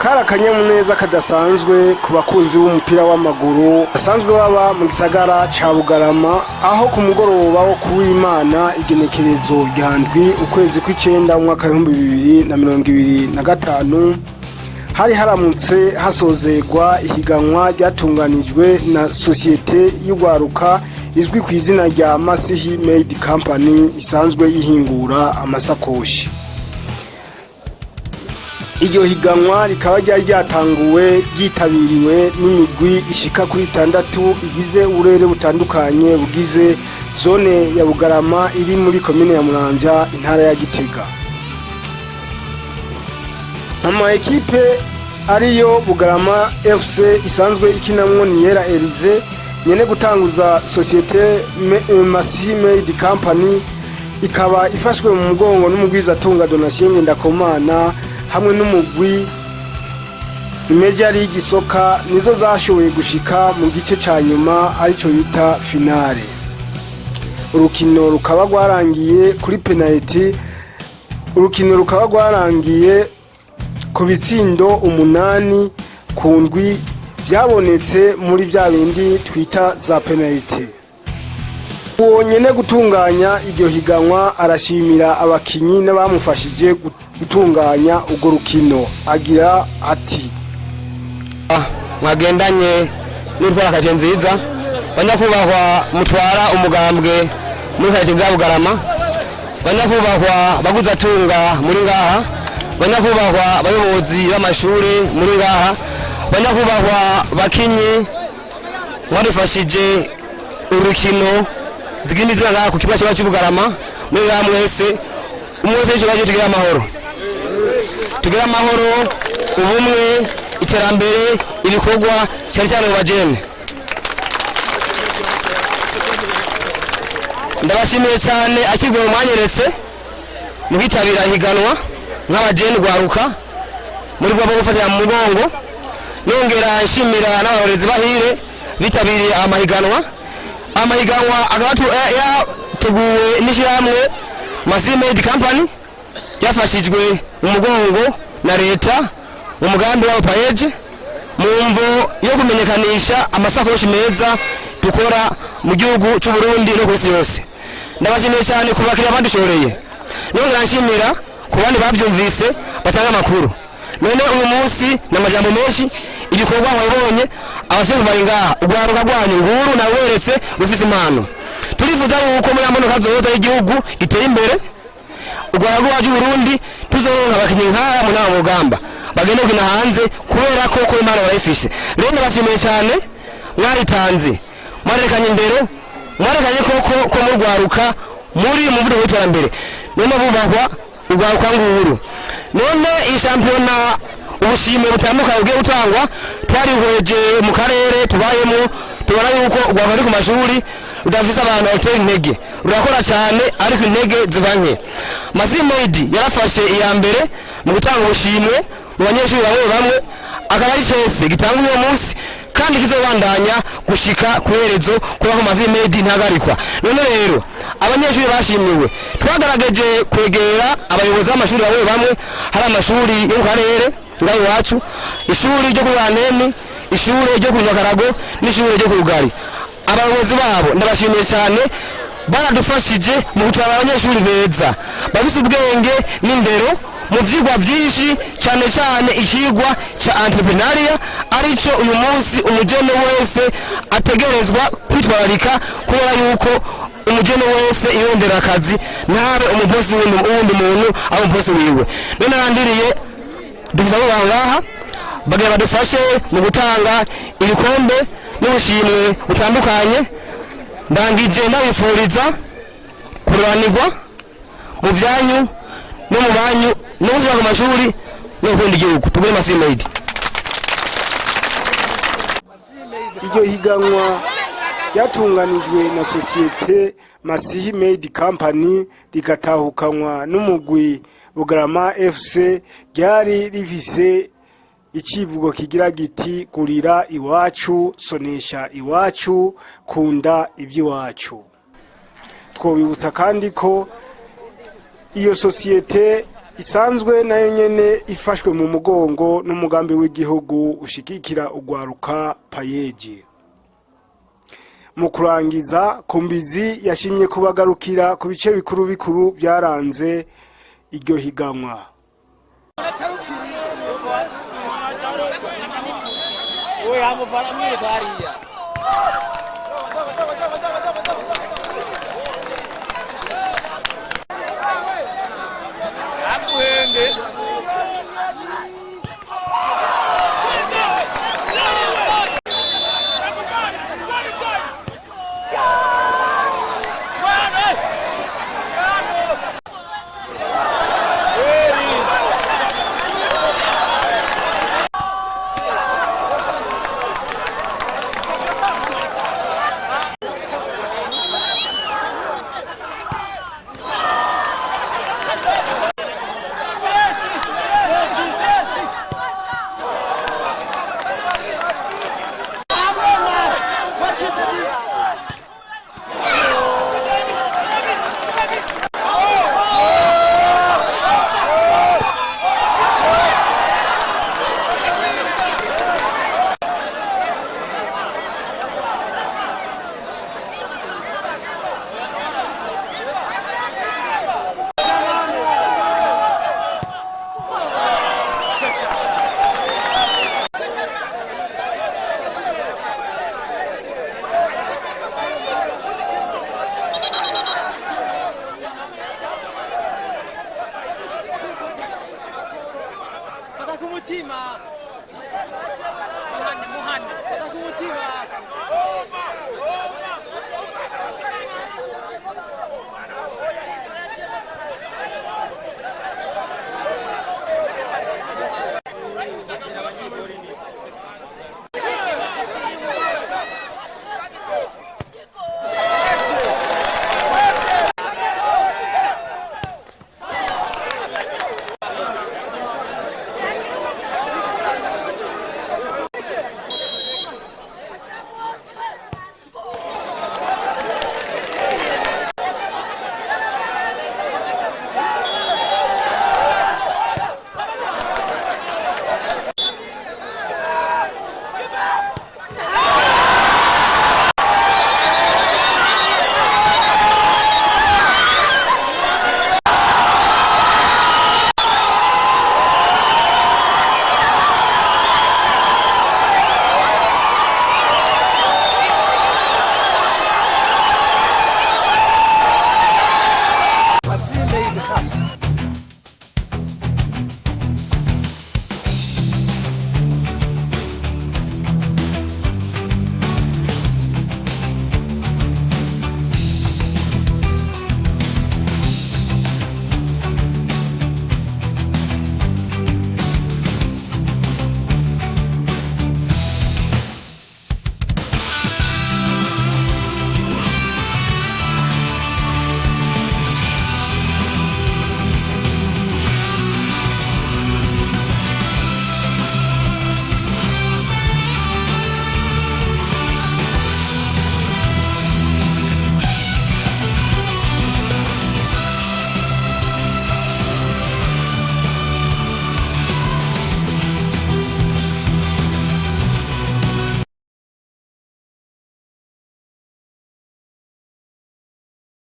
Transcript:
kara kanyamuneza kadasanzwe ku bakunzi b'umupira w'amaguru basanzwe baba mu gisagara ca Bugarama, aho ku mugoroba wo kuw'Imana igenekerezo ryandwi ukwezi kw'icenda umwaka w'ibihumbi 2025 hari haramutse hasozerwa ihiganwa ryatunganijwe na sosiyete y'ugwaruka izwi ku izina rya Masihi Made Company isanzwe ihingura amasakoshi. Iryo higanwa rikaba ryari ryatanguwe ryitabiriwe n'imigwi ishika kuri 6 igize uburere butandukanye bugize zone ya Bugarama iri muri komine ya Muramvya intara ya Gitega. Ama ekipe ariyo Bugarama FC isanzwe ikinamwo Niyera Elize nyene gutanguza societe Masihi Made Company, ikaba ifashwe mu mugongo n'umugwiza atunga Donatien Ndakomana hamwe n'umugwi Major League Soccer, nizo zashoboye gushika mu gice ca nyuma arico bita finale. Urukino rukaba rwarangiye kuri penalty, urukino rukaba rwarangiye ku bitsindo 8 ku ndwi byabonetse muri bya bindi twita za penalty. Uwo nyene gutunganya iryo higanwa arashimira abakinyi n'abamufashije gutunganya urwo rukino, agira ati: mwagendanye n'intwara kaje nziza, banyakubahwa mutwara umugambwe muri kaje nziza Bugarama, banyakubahwa baguza tunga muri ngaha, banyakubahwa abayobozi b'amashure muri ngaha, banyakubahwa bakinyi mwarifashije urukino zigimiza ngaha ku kibazo cya Bugarama muri ngaha mwese. Umwese cyo tugira amahoro, tugira amahoro, ubumwe, iterambere, ibikorwa cyane cyane mu bajene. Ndabashimiye cyane akigwe mwanyeretse mu bitabira higanwa nk'abajene gwaruka muri bwo gufatira mu mugongo. Nongera nshimira n'abarezi bahire bitabiriye amahiganwa agatu yateguwe n'ishyirahamwe Masihi Made Company yafashijwe mu mugongo na leta mu mugambi wa paeje mu mvo yo kumenyekanisha amasakoshi meza dukora mu gihugu cy'u Burundi no kwisi yose. Ndabashimiye cyane kubakira bandishoreye, nongera nshimira ku bandi bavyumvise batanga amakuru. None uyu munsi n'amajambo menshi ibikorwa mwabonye abashefu bari ngaha, ugwaruka rwanyu nguru naweretse rufise impano. Turifuza yuko muri ambono kazoza y'igihugu iteye imbere, ugwaruka rw'u Burundi tuzoronka abakinyi nk'aya mu nama rugamba bagende kina hanze kubera ko impano barayifishe. Rero ndabashimiye cyane, mwaritanze, mwarekanye indero, mwarekanye ko mu rwaruka muri mu vudo w'iterambere. None bubahwa ugwaruka nguru. None iyi championa ubushimwe butandukanye bwe gutangwa twarihweje mu karere tubayemo, tubona yuko ugwaruka ari ku mashuri udafise abantu batera intege, urakora cyane ariko intege zibanye. Masihi Made yarafashe iya mbere mu gutanga ubushimwe mu banyeshuri bamwe akaba ari cese gitanga uyu munsi kandi kizobandanya gushika kuherezo kuba ko Masihi Made ntagarikwa. None rero abanyeshuri bashimiwe, twagarageje kwegera abayobozi b'amashuri bamwe hari amashuri yo mu karere ngaho iwacu, ishuri ryo ku Rwaneni, ishuri ryo ku Nyakarago n'ishuri ryo ku Rugari. Abayobozi babo ndabashimiye cyane, baradufashije mu gutwara abanyeshuri beza bafise ubwenge n'indero mu vyigwa byinshi, cyane cyane ikigwa cya entrepreneuria arico uyu munsi umujene wese ategerezwa kwitwararika, kubera yuko umujene wese yondera akazi ntabe umubosi w'undi muntu aho umubosi wiwe. None nandiriye dufite ngaha bagira badufashe mu gutanga ibikombe n'ubushimwe butandukanye. Ndangije ndabifuriza kuranirwa mu byanyu no mu banyu no mu mashuri no kundi gihugu. Tugure Masihi Made. Iryo higanwa ryatunganijwe na sosiyete Masihi Made Company rigatahukanwa n'umugwi Bugarama FC, ryari rivise ikivugo kigira giti kurira iwacu, sonesha iwacu, kunda iby'iwacu. Twobibutsa kandi ko iyo sosiyete isanzwe nayo nyene ifashwe mu mugongo n'umugambi w'igihugu ushigikira ugwaruka payeje. Mu kurangiza Kumbizi yashimye kubagarukira ku bice bikuru bikuru byaranze iryo higanwa. Muhane, muhane, muhane, muhane, muhane,